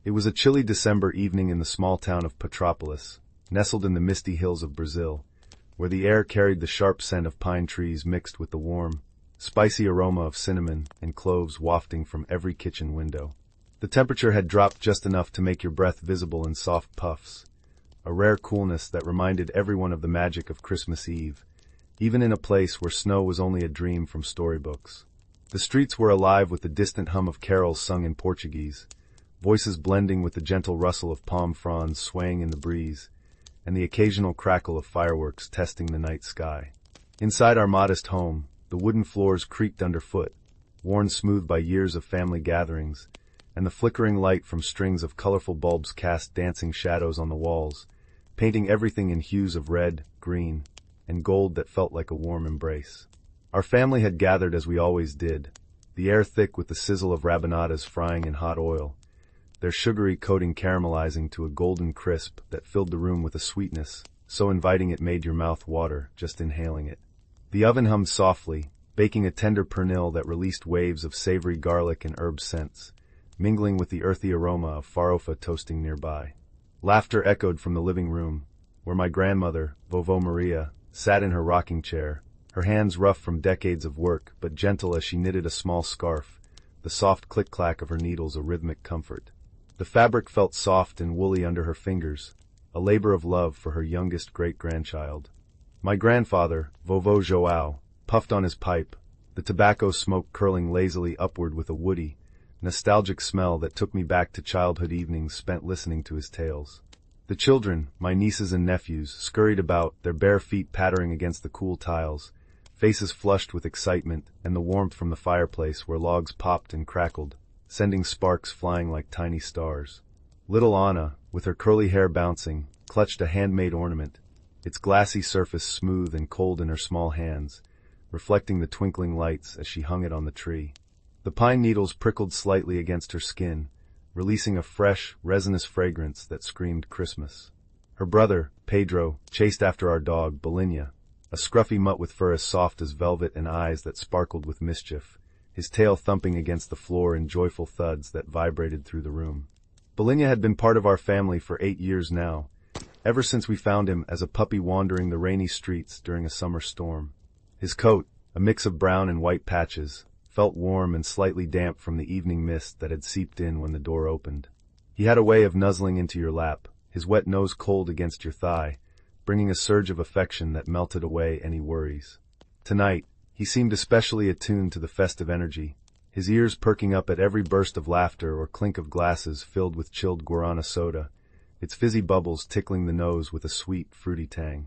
It was a chilly December evening in the small town of Petropolis, nestled in the misty hills of Brazil, where the air carried the sharp scent of pine trees mixed with the warm, spicy aroma of cinnamon and cloves wafting from every kitchen window. The temperature had dropped just enough to make your breath visible in soft puffs, a rare coolness that reminded everyone of the magic of Christmas Eve, even in a place where snow was only a dream from storybooks. The streets were alive with the distant hum of carols sung in Portuguese, voices blending with the gentle rustle of palm fronds swaying in the breeze, and the occasional crackle of fireworks testing the night sky. Inside our modest home, the wooden floors creaked underfoot, worn smooth by years of family gatherings, and the flickering light from strings of colorful bulbs cast dancing shadows on the walls, painting everything in hues of red, green, and gold that felt like a warm embrace. Our family had gathered as we always did, the air thick with the sizzle of rabanadas frying in hot oil, their sugary coating caramelizing to a golden crisp that filled the room with a sweetness so inviting it made your mouth water just inhaling it. The oven hummed softly, baking a tender pernil that released waves of savory garlic and herb scents, mingling with the earthy aroma of farofa toasting nearby. Laughter echoed from the living room, where my grandmother, Vovó Maria, sat in her rocking chair, her hands rough from decades of work but gentle as she knitted a small scarf, the soft click-clack of her needles a rhythmic comfort. The fabric felt soft and woolly under her fingers, a labor of love for her youngest great-grandchild. My grandfather, Vovô João, puffed on his pipe, the tobacco smoke curling lazily upward with a woody, nostalgic smell that took me back to childhood evenings spent listening to his tales. The children, my nieces and nephews, scurried about, their bare feet pattering against the cool tiles, faces flushed with excitement and the warmth from the fireplace where logs popped and crackled, sending sparks flying like tiny stars. Little Anna, with her curly hair bouncing, clutched a handmade ornament, its glassy surface smooth and cold in her small hands, reflecting the twinkling lights as she hung it on the tree. The pine needles prickled slightly against her skin, releasing a fresh, resinous fragrance that screamed Christmas. Her brother, Pedro, chased after our dog, Bolinia, a scruffy mutt with fur as soft as velvet and eyes that sparkled with mischief, his tail thumping against the floor in joyful thuds that vibrated through the room. Bolinia had been part of our family for 8 years now, ever since we found him as a puppy wandering the rainy streets during a summer storm. His coat, a mix of brown and white patches, felt warm and slightly damp from the evening mist that had seeped in when the door opened. He had a way of nuzzling into your lap, his wet nose cold against your thigh, bringing a surge of affection that melted away any worries. Tonight, he seemed especially attuned to the festive energy, his ears perking up at every burst of laughter or clink of glasses filled with chilled guarana soda, its fizzy bubbles tickling the nose with a sweet, fruity tang.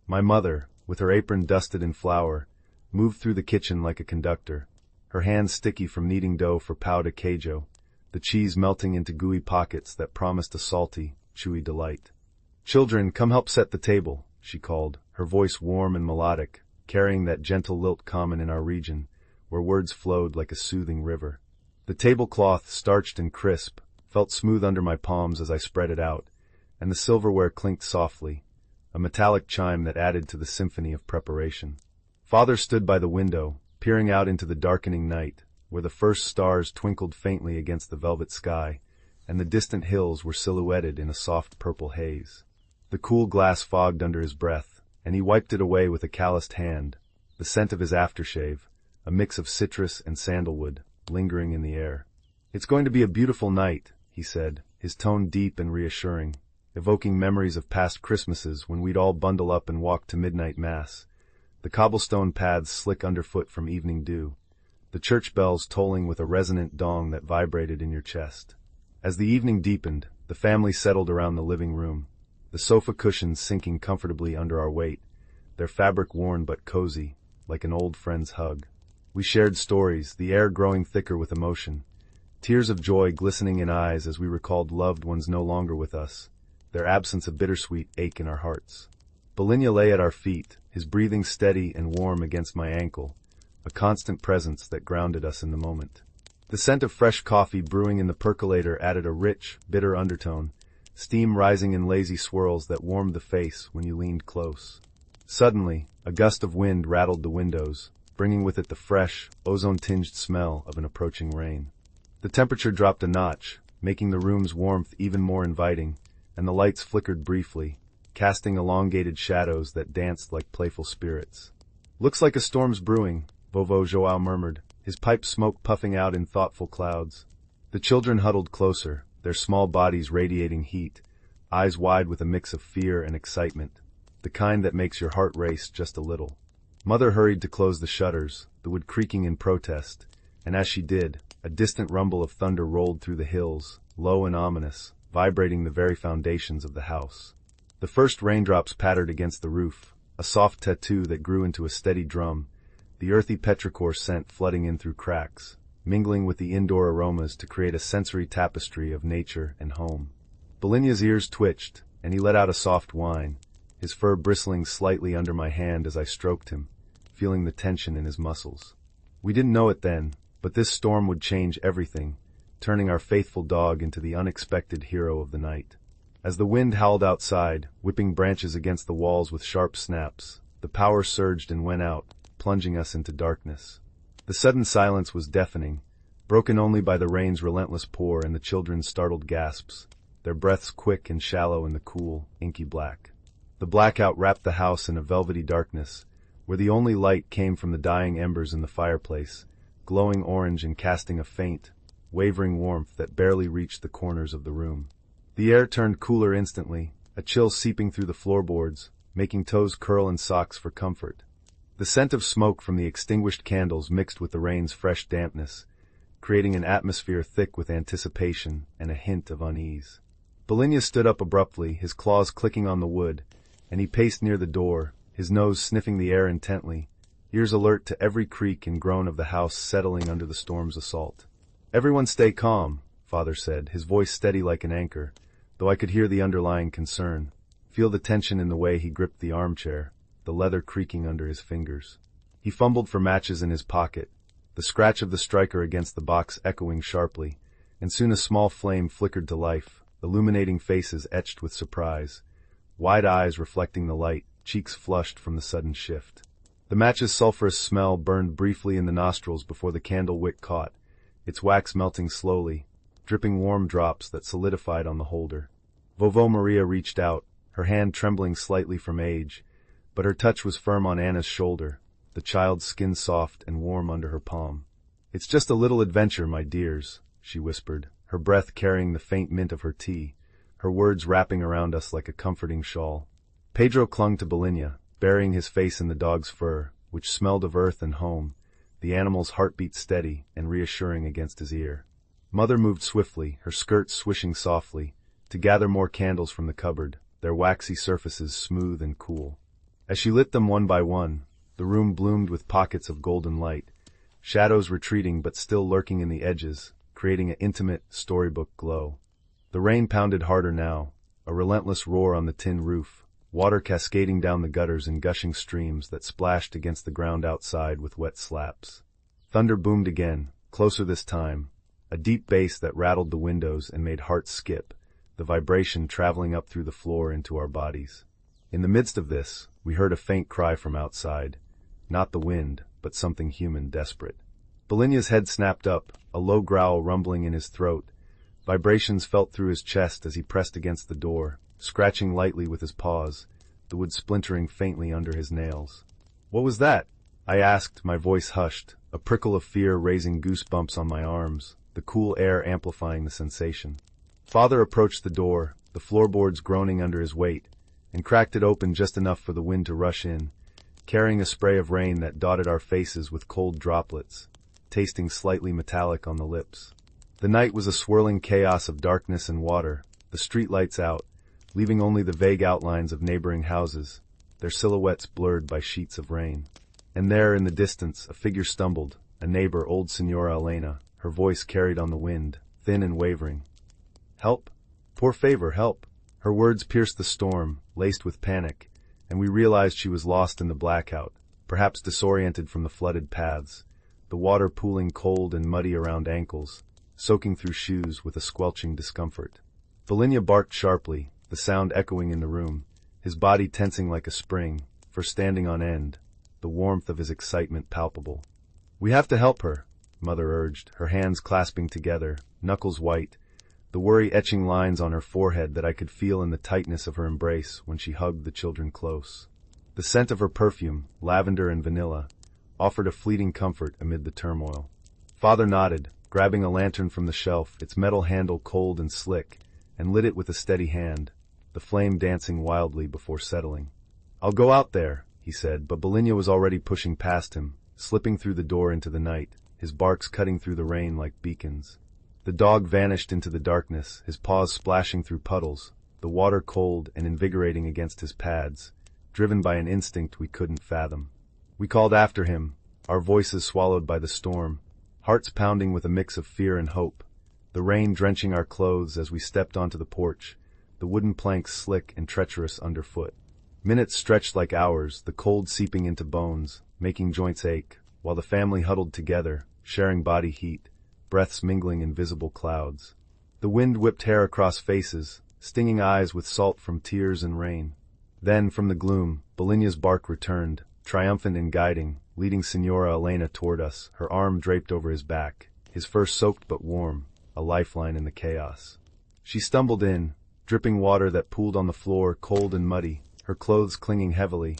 My mother, with her apron dusted in flour, moved through the kitchen like a conductor, her hands sticky from kneading dough for pão de queijo, the cheese melting into gooey pockets that promised a salty, chewy delight. "Children, come help set the table," she called, her voice warm and melodic, carrying that gentle lilt common in our region, where words flowed like a soothing river. The tablecloth, starched and crisp, felt smooth under my palms as I spread it out, and the silverware clinked softly, a metallic chime that added to the symphony of preparation. Father stood by the window, peering out into the darkening night, where the first stars twinkled faintly against the velvet sky, and the distant hills were silhouetted in a soft purple haze. The cool glass fogged under his breath, and he wiped it away with a calloused hand, the scent of his aftershave, a mix of citrus and sandalwood, lingering in the air. "It's going to be a beautiful night," he said, his tone deep and reassuring, evoking memories of past Christmases when we'd all bundle up and walk to midnight mass, the cobblestone paths slick underfoot from evening dew, the church bells tolling with a resonant dong that vibrated in your chest. As the evening deepened, the family settled around the living room, the sofa cushions sinking comfortably under our weight, their fabric worn but cozy, like an old friend's hug. We shared stories, the air growing thicker with emotion, tears of joy glistening in eyes as we recalled loved ones no longer with us, their absence a bittersweet ache in our hearts. Bolinia lay at our feet, his breathing steady and warm against my ankle, a constant presence that grounded us in the moment. The scent of fresh coffee brewing in the percolator added a rich, bitter undertone, steam rising in lazy swirls that warmed the face when you leaned close. Suddenly, a gust of wind rattled the windows, bringing with it the fresh, ozone-tinged smell of an approaching rain. The temperature dropped a notch, making the room's warmth even more inviting, and the lights flickered briefly, casting elongated shadows that danced like playful spirits. "Looks like a storm's brewing," Vovo Joao murmured, his pipe smoke puffing out in thoughtful clouds. The children huddled closer, their small bodies radiating heat, eyes wide with a mix of fear and excitement, the kind that makes your heart race just a little. Mother hurried to close the shutters, the wood creaking in protest, and as she did, a distant rumble of thunder rolled through the hills, low and ominous, vibrating the very foundations of the house. The first raindrops pattered against the roof, a soft tattoo that grew into a steady drum, the earthy petrichor scent flooding in through cracks, mingling with the indoor aromas to create a sensory tapestry of nature and home. Belinya's ears twitched, and he let out a soft whine, his fur bristling slightly under my hand as I stroked him, feeling the tension in his muscles. We didn't know it then, but this storm would change everything, turning our faithful dog into the unexpected hero of the night. As the wind howled outside, whipping branches against the walls with sharp snaps, the power surged and went out, plunging us into darkness. The sudden silence was deafening, broken only by the rain's relentless pour and the children's startled gasps, their breaths quick and shallow in the cool, inky black. The blackout wrapped the house in a velvety darkness, where the only light came from the dying embers in the fireplace, glowing orange and casting a faint, wavering warmth that barely reached the corners of the room. The air turned cooler instantly, a chill seeping through the floorboards, making toes curl in socks for comfort. The scent of smoke from the extinguished candles mixed with the rain's fresh dampness, creating an atmosphere thick with anticipation and a hint of unease. Belinya stood up abruptly, his claws clicking on the wood, and he paced near the door, his nose sniffing the air intently, ears alert to every creak and groan of the house settling under the storm's assault. "Everyone stay calm," Father said, his voice steady like an anchor, though I could hear the underlying concern, feel the tension in the way he gripped the armchair, the leather creaking under his fingers. He fumbled for matches in his pocket, the scratch of the striker against the box echoing sharply, and soon a small flame flickered to life, illuminating faces etched with surprise, wide eyes reflecting the light, cheeks flushed from the sudden shift. The match's sulphurous smell burned briefly in the nostrils before the candle wick caught, its wax melting slowly, dripping warm drops that solidified on the holder. Vovo Maria reached out, her hand trembling slightly from age, but her touch was firm on Anna's shoulder, the child's skin soft and warm under her palm. "It's just a little adventure, my dears," she whispered, her breath carrying the faint mint of her tea, her words wrapping around us like a comforting shawl. Pedro clung to Belinya, burying his face in the dog's fur, which smelled of earth and home, the animal's heartbeat steady and reassuring against his ear. Mother moved swiftly, her skirts swishing softly, to gather more candles from the cupboard, their waxy surfaces smooth and cool. As she lit them one by one, the room bloomed with pockets of golden light, shadows retreating but still lurking in the edges, creating an intimate, storybook glow. The rain pounded harder now, a relentless roar on the tin roof, water cascading down the gutters in gushing streams that splashed against the ground outside with wet slaps. Thunder boomed again, closer this time, a deep bass that rattled the windows and made hearts skip, the vibration traveling up through the floor into our bodies. In the midst of this, we heard a faint cry from outside, not the wind, but something human desperate. Belinya's head snapped up, a low growl rumbling in his throat. Vibrations felt through his chest as he pressed against the door, scratching lightly with his paws, the wood splintering faintly under his nails. "What was that?" I asked, my voice hushed, a prickle of fear raising goosebumps on my arms, the cool air amplifying the sensation. Father approached the door, the floorboards groaning under his weight, and cracked it open just enough for the wind to rush in, carrying a spray of rain that dotted our faces with cold droplets, tasting slightly metallic on the lips. The night was a swirling chaos of darkness and water, the streetlights out, leaving only the vague outlines of neighboring houses, their silhouettes blurred by sheets of rain. And there in the distance a figure stumbled, a neighbor, old Senora Elena, her voice carried on the wind, thin and wavering. "Help! Poor favor, help!" Her words pierced the storm, laced with panic, and we realized she was lost in the blackout, perhaps disoriented from the flooded paths, the water pooling cold and muddy around ankles, soaking through shoes with a squelching discomfort. Belinya barked sharply, the sound echoing in the room, his body tensing like a spring, for standing on end, the warmth of his excitement palpable. "We have to help her," Mother urged, her hands clasping together, knuckles white, the worry etching lines on her forehead that I could feel in the tightness of her embrace when she hugged the children close. The scent of her perfume, lavender and vanilla, offered a fleeting comfort amid the turmoil. Father nodded, grabbing a lantern from the shelf, its metal handle cold and slick, and lit it with a steady hand, the flame dancing wildly before settling. "I'll go out there," he said, but Bolinia was already pushing past him, slipping through the door into the night, his barks cutting through the rain like beacons. The dog vanished into the darkness, his paws splashing through puddles, the water cold and invigorating against his pads, driven by an instinct we couldn't fathom. We called after him, our voices swallowed by the storm, hearts pounding with a mix of fear and hope, the rain drenching our clothes as we stepped onto the porch, the wooden planks slick and treacherous underfoot. Minutes stretched like hours, the cold seeping into bones, making joints ache, while the family huddled together, sharing body heat, breaths mingling in visible clouds. The wind whipped hair across faces, stinging eyes with salt from tears and rain. Then, from the gloom, Bolinia's bark returned, triumphant in guiding, leading Signora Elena toward us, her arm draped over his back, his fur soaked but warm, a lifeline in the chaos. She stumbled in, dripping water that pooled on the floor, cold and muddy, her clothes clinging heavily,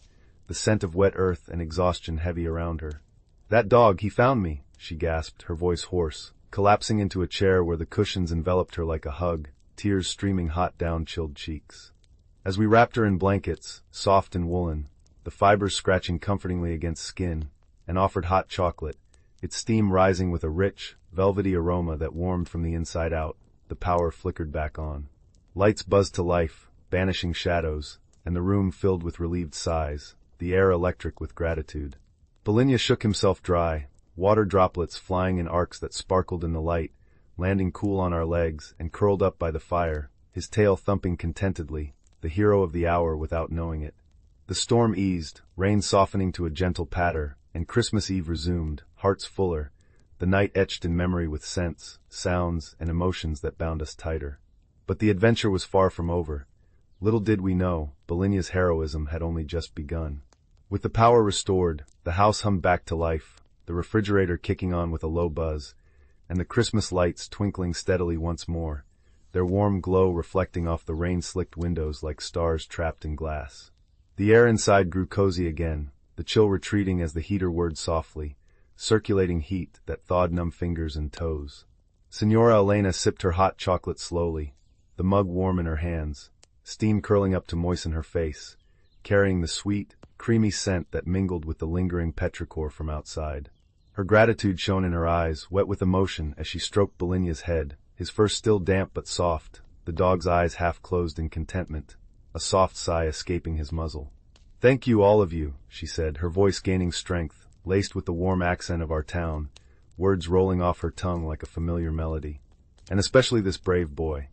the scent of wet earth and exhaustion heavy around her. "That dog, he found me," she gasped, her voice hoarse, collapsing into a chair where the cushions enveloped her like a hug, tears streaming hot down chilled cheeks. As we wrapped her in blankets, soft and woolen, the fibers scratching comfortingly against skin, and offered hot chocolate, its steam rising with a rich, velvety aroma that warmed from the inside out, the power flickered back on. Lights buzzed to life, banishing shadows, and the room filled with relieved sighs, the air electric with gratitude. Bolinia shook himself dry, water droplets flying in arcs that sparkled in the light, landing cool on our legs and curled up by the fire, his tail thumping contentedly, the hero of the hour without knowing it. The storm eased, rain softening to a gentle patter, and Christmas Eve resumed, hearts fuller, the night etched in memory with scents, sounds, and emotions that bound us tighter. But the adventure was far from over. Little did we know, Bolinia's heroism had only just begun. With the power restored, the house hummed back to life, the refrigerator kicking on with a low buzz, and the Christmas lights twinkling steadily once more, their warm glow reflecting off the rain-slicked windows like stars trapped in glass. The air inside grew cozy again, the chill retreating as the heater whirred softly, circulating heat that thawed numb fingers and toes. Signora Elena sipped her hot chocolate slowly, the mug warm in her hands, steam curling up to moisten her face, carrying the sweet, creamy scent that mingled with the lingering petrichor from outside. Her gratitude shone in her eyes, wet with emotion as she stroked Bolinia's head, his fur still damp but soft, the dog's eyes half closed in contentment, a soft sigh escaping his muzzle. "Thank you, all of you," she said, her voice gaining strength, laced with the warm accent of our town, words rolling off her tongue like a familiar melody. "And especially this brave boy.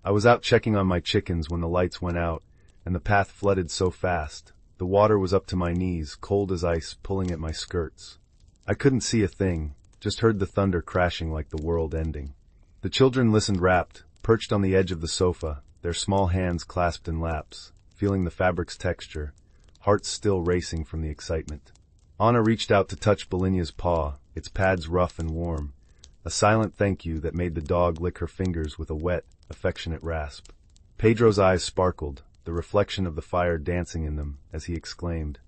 I was out checking on my chickens when the lights went out, and the path flooded so fast. The water was up to my knees, cold as ice, pulling at my skirts. I couldn't see a thing, just heard the thunder crashing like the world ending." The children listened rapt, perched on the edge of the sofa, their small hands clasped in laps, feeling the fabric's texture, hearts still racing from the excitement. Anna reached out to touch Bolinia's paw, its pads rough and warm, a silent thank you that made the dog lick her fingers with a wet, affectionate rasp. Pedro's eyes sparkled, the reflection of the fire dancing in them, as he exclaimed,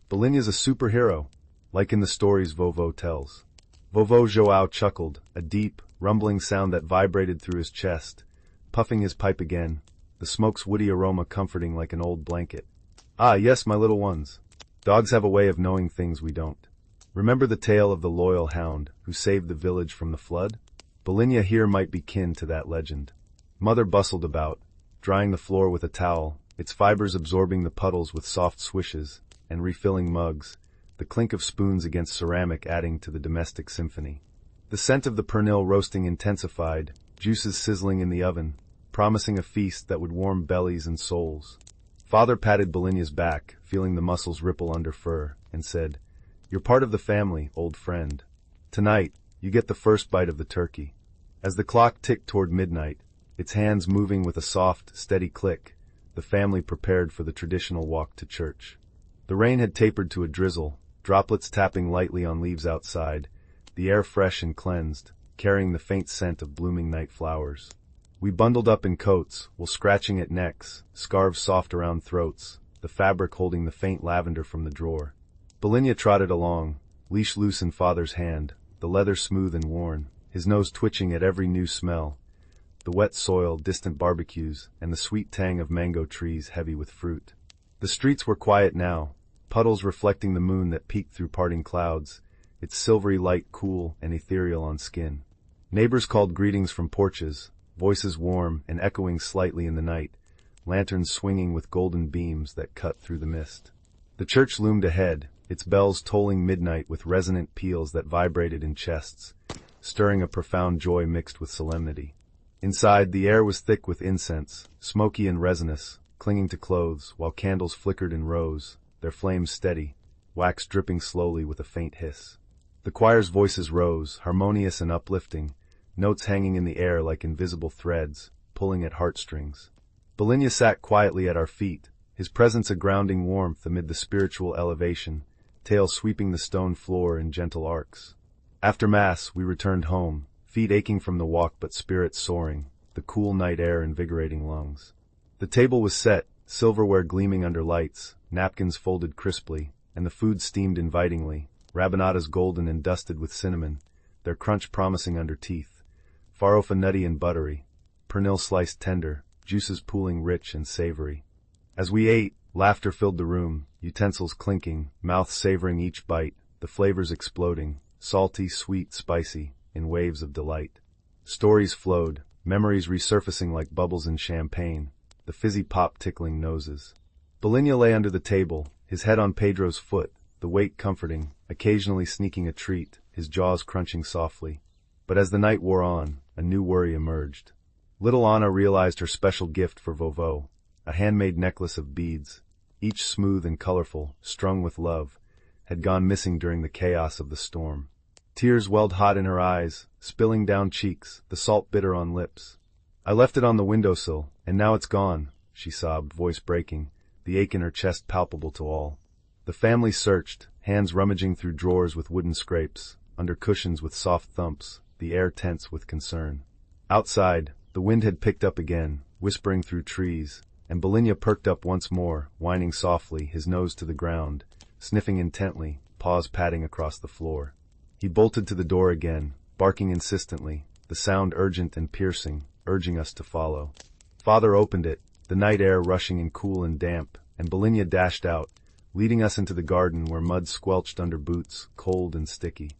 "Bolinia's a superhero, like in the stories Vovo tells." Vovo Joao chuckled, a deep, rumbling sound that vibrated through his chest, puffing his pipe again, the smoke's woody aroma comforting like an old blanket. "Ah, yes, my little ones. Dogs have a way of knowing things we don't. Remember the tale of the loyal hound who saved the village from the flood? Bolinia here might be kin to that legend." Mother bustled about, drying the floor with a towel, its fibers absorbing the puddles with soft swishes, and refilling mugs, the clink of spoons against ceramic adding to the domestic symphony. The scent of the pernil roasting intensified, juices sizzling in the oven, promising a feast that would warm bellies and souls. Father patted Bolinia's back, feeling the muscles ripple under fur, and said, "You're part of the family, old friend. Tonight, you get the first bite of the turkey." As the clock ticked toward midnight, its hands moving with a soft, steady click, the family prepared for the traditional walk to church. The rain had tapered to a drizzle, droplets tapping lightly on leaves outside, the air fresh and cleansed, carrying the faint scent of blooming night flowers. We bundled up in coats, wool scratching at necks, scarves soft around throats, the fabric holding the faint lavender from the drawer. Bolinya trotted along, leash loose in father's hand, the leather smooth and worn, his nose twitching at every new smell, the wet soil, distant barbecues, and the sweet tang of mango trees heavy with fruit. The streets were quiet now, puddles reflecting the moon that peeked through parting clouds, its silvery light cool and ethereal on skin. Neighbors called greetings from porches, voices warm and echoing slightly in the night, lanterns swinging with golden beams that cut through the mist. The church loomed ahead, its bells tolling midnight with resonant peals that vibrated in chests, stirring a profound joy mixed with solemnity. Inside, the air was thick with incense, smoky and resinous, clinging to clothes, while candles flickered in rows, their flames steady, wax dripping slowly with a faint hiss. The choir's voices rose, harmonious and uplifting, notes hanging in the air like invisible threads, pulling at heartstrings. Bolinya sat quietly at our feet, his presence a grounding warmth amid the spiritual elevation, tail sweeping the stone floor in gentle arcs. After Mass, we returned home, feet aching from the walk but spirits soaring, the cool night air invigorating lungs. The table was set, silverware gleaming under lights, napkins folded crisply, and the food steamed invitingly, rabanadas golden and dusted with cinnamon, their crunch promising under teeth. Farofa nutty and buttery, pernil sliced tender, juices pooling rich and savory. As we ate, laughter filled the room, utensils clinking, mouths savoring each bite, the flavors exploding, salty, sweet, spicy, in waves of delight. Stories flowed, memories resurfacing like bubbles in champagne, the fizzy pop tickling noses. Bolinya lay under the table, his head on Pedro's foot, the weight comforting, occasionally sneaking a treat, his jaws crunching softly. But as the night wore on, a new worry emerged. Little Anna realized her special gift for Vovo, a handmade necklace of beads, each smooth and colorful, strung with love, had gone missing during the chaos of the storm. Tears welled hot in her eyes, spilling down cheeks, the salt bitter on lips. I left it on the windowsill, and now it's gone, she sobbed, voice breaking, the ache in her chest palpable to all. The family searched, hands rummaging through drawers with wooden scrapes, under cushions with soft thumps, the air tense with concern. Outside, the wind had picked up again, whispering through trees, and Bolinya perked up once more, whining softly, his nose to the ground, sniffing intently, paws patting across the floor. He bolted to the door again, barking insistently, the sound urgent and piercing, urging us to follow. Father opened it, the night air rushing in cool and damp, and Bolinya dashed out, leading us into the garden where mud squelched under boots, cold and sticky.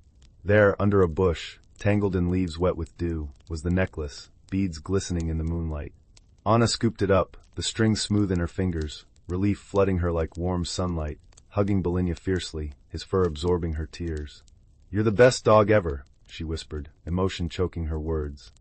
There, under a bush, tangled in leaves wet with dew, was the necklace, beads glistening in the moonlight. Anna scooped it up, the strings smooth in her fingers, relief flooding her like warm sunlight, hugging Bolinya fiercely, his fur absorbing her tears. "You're the best dog ever," she whispered, emotion choking her words.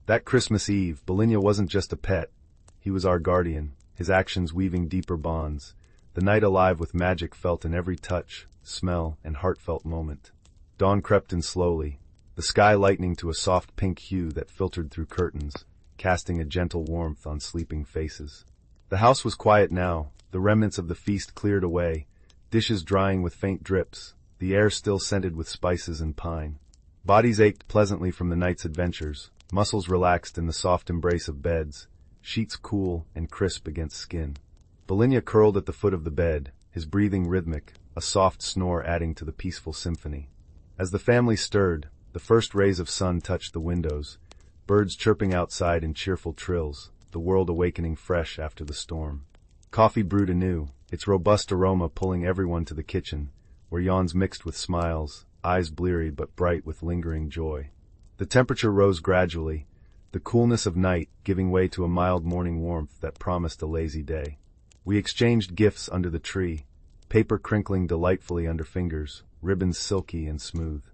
That Christmas Eve, Bolinya wasn't just a pet. He was our guardian, his actions weaving deeper bonds, the night alive with magic felt in every touch, smell, and heartfelt moment. Dawn crept in slowly, the sky lightening to a soft pink hue that filtered through curtains, casting a gentle warmth on sleeping faces. The house was quiet now, the remnants of the feast cleared away, dishes drying with faint drips, the air still scented with spices and pine. Bodies ached pleasantly from the night's adventures, muscles relaxed in the soft embrace of beds, sheets cool and crisp against skin. Bolinya curled at the foot of the bed, his breathing rhythmic, a soft snore adding to the peaceful symphony. As the family stirred, the first rays of sun touched the windows, birds chirping outside in cheerful trills, the world awakening fresh after the storm. Coffee brewed anew, its robust aroma pulling everyone to the kitchen, where yawns mixed with smiles, eyes bleary but bright with lingering joy. The temperature rose gradually, the coolness of night giving way to a mild morning warmth that promised a lazy day. We exchanged gifts under the tree, paper crinkling delightfully under fingers, ribbons silky and smooth.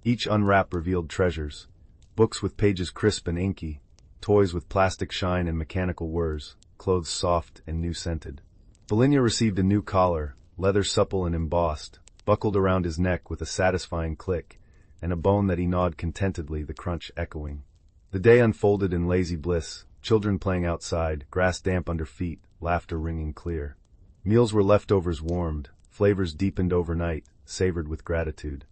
Each unwrap revealed treasures, books with pages crisp and inky, toys with plastic shine and mechanical whirs, clothes soft and new-scented. Bolinya received a new collar, leather supple and embossed, buckled around his neck with a satisfying click, and a bone that he gnawed contentedly, the crunch echoing. The day unfolded in lazy bliss, children playing outside, grass damp under feet, laughter ringing clear. Meals were leftovers warmed, flavors deepened overnight, savored with gratitude.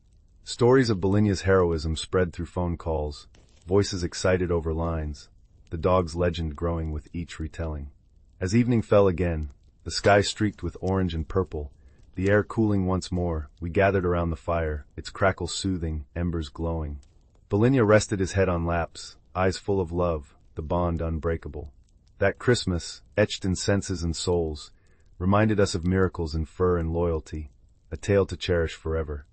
Stories of Bolinya's heroism spread through phone calls, voices excited over lines, the dog's legend growing with each retelling. As evening fell again, the sky streaked with orange and purple, the air cooling once more, we gathered around the fire, its crackle soothing, embers glowing. Bolinia rested his head on laps, eyes full of love, the bond unbreakable. That Christmas, etched in senses and souls, reminded us of miracles in fur and loyalty, a tale to cherish forever.